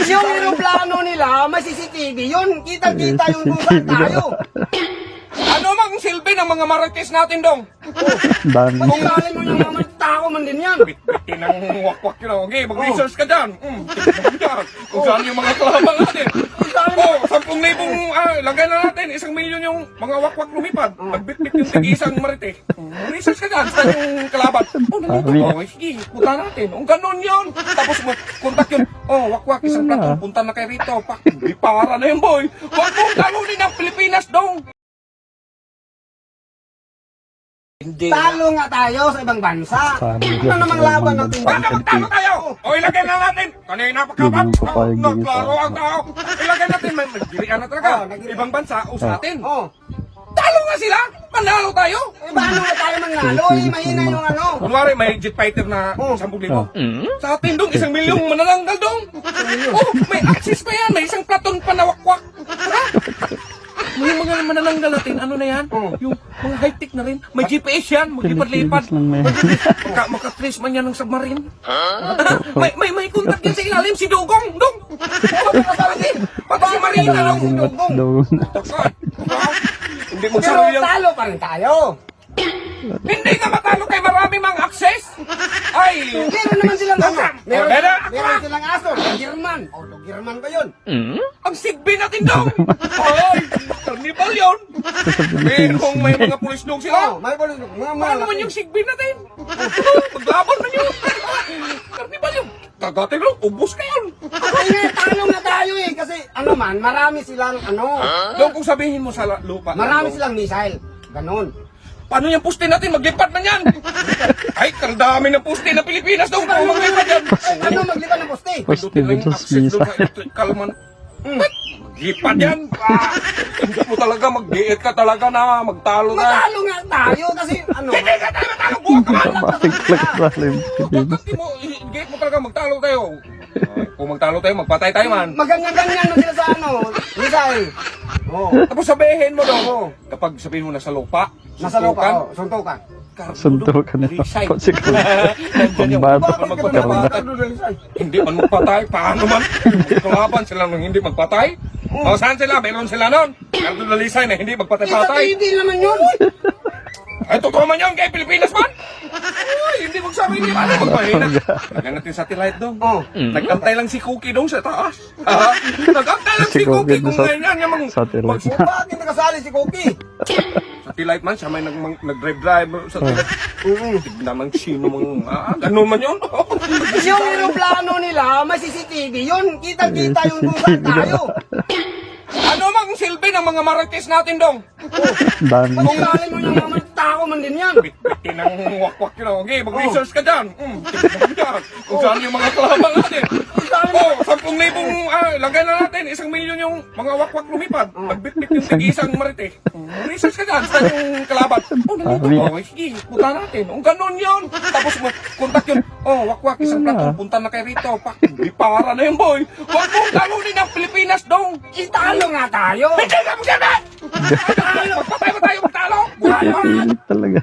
Yung aeroplano nila, may CCTV yun. Kita-kita yung kung saan tayo. Ano mang silbi ng mga marites natin dong? Dami. Kung galing mo yung mga tao man din yan. Bitbitin ang wakwak yun. Okay, mag-research ka dyan. Tignan mo dyan. Kung saan yung mga kalabang natin. Oh, 10,000 lagay na natin. 1,000,000 yung mga wakwak lumipad. Nagbitbit yung tig-isang marite. Research ka dyan. Saan yung kalaban? Oh, nandito. Okay, sige. Punta natin. Kung ganun yun. Tapos kontak yun. Oh, wakwak, isang platong. Punta na kayo rito. Pak, para na yun, boy. Huwag mong talunin ang Pilipinas dong. Hindi. Talo nga tayo sa ibang bansa. Ano namang laban natin? Baka magtalo tayo! O ilagay na natin! Kanina pa ka ba? Naglaro ang tao! Ilagay natin, may magdirian na talaga. Ibang bansa o sa atin. Oh. Talo nga sila! Manalo tayo! Eh, paano nga tayo manalo? Eh, mahina yung ano. Kunwari may jet fighter na 10,000. Sa atin dong, 1,000,000 manananggal dong! Oh, may access pa yan! May isang platon pa na wakwak! Ha? May mga manananggal natin, ano na yan? Yung mga high-tech na rin. May GPS yan, maglipad-lipad. Makatrace man yan ng submarine. May contact yan sa ilalim, si Dugong, Dong! Pati si Marina, Dong! Dugong! Hindi mo Pero sabi yan. talo pa rin tayo. Hindi ka matalo kay maraming mga access! Ay! Meron naman silang ano. Meron Meron. silang aso. German. O, German ba yun? Ang sigbi natin Dong! Ay! Carnival yun! Merong may mga pulis dong sila! Oh, may polis. Mga Paano man yung sigbi natin? Maglaban man yun! Carnival yun! Kagatin lang, ubos ka yun! Ay, talo na tayo eh. Kasi ano man, marami silang ano. Dong, kung sabihin mo sa lupa. Marami Dong, silang missile. Ganon. paano yung puste natin? Maglipat man yan! Ay, kardami ng puste na Pilipinas Dong! Kung maglipat yan! Ano maglipat ng poste? Poste Pindutin lang yung versus access doon misa. sa electrical man. Maglipat yan! Hindi mo talaga mag-diet ka talaga na magtalo na. Matalo nga tayo kasi ano. Hindi ka tayo matalo! Buwag ka man! Paglag Huwag mo, i-gate mo talaga magtalo tayo. Kung magtalo tayo, magpatay tayo man. Maganyan-ganyan na sila sa ano. Missile. Oh. Tapos sabihin mo daw, kapag sabihin mo nasa lupa, Nasa lupa. suntukan, Oh, suntukan. Suntukan na. resign. Kasi Nandyan yung pambata. paano magpatay. Hindi man magpatay, paano man? Kalaban sila nung hindi magpatay. O saan sila? Meron sila nun. Cardo Dalisay na hindi magpatay-patay. Hindi naman yun. Ay, totoo man yun kay Pilipinas man. Uy, hindi magsabi hindi man. Magpahina. Lagyan natin satellite doon. Oh. Nagantay lang si Cookie doon sa taas. Nagantay lang si Si Cookie Cookie kung doon sa ganyan yung mga... satellite. O bakit nakasali si Cookie? Satellite man, siya may nag-drive-drive sa satellite. Tignan man sino mga... ganun man yun. Yung aeroplano nila, may CCTV yun. Kita-kita yung kung saan tayo. Ano mang silbi ng mga marites natin dong? Dami. Kung galing mo yung mga tao man din yan. Bitbitin ang wakwak yun. Okay, mag-research ka dyan. Tignan mo dyan. Kung saan yung mga kalabang natin. Oh, 10,000 lagay na natin. 1,000,000 yung mga wakwak lumipad. Nagbitbit yung tig-isang marite. Research ka dyan. Saan yung kalaban? Oh, nandito. Okay, sige. Punta natin. Kung ganun yun. Tapos kontak yun. Oh, wakwak, isang platong. Punta na kayo rito. Pak, para na yun, boy. Huwag mong talunin ang Pilipinas dong. Italo nga tayo. Hindi ka magsabi! Magpatay ba tayo magtalo? Pilit talaga.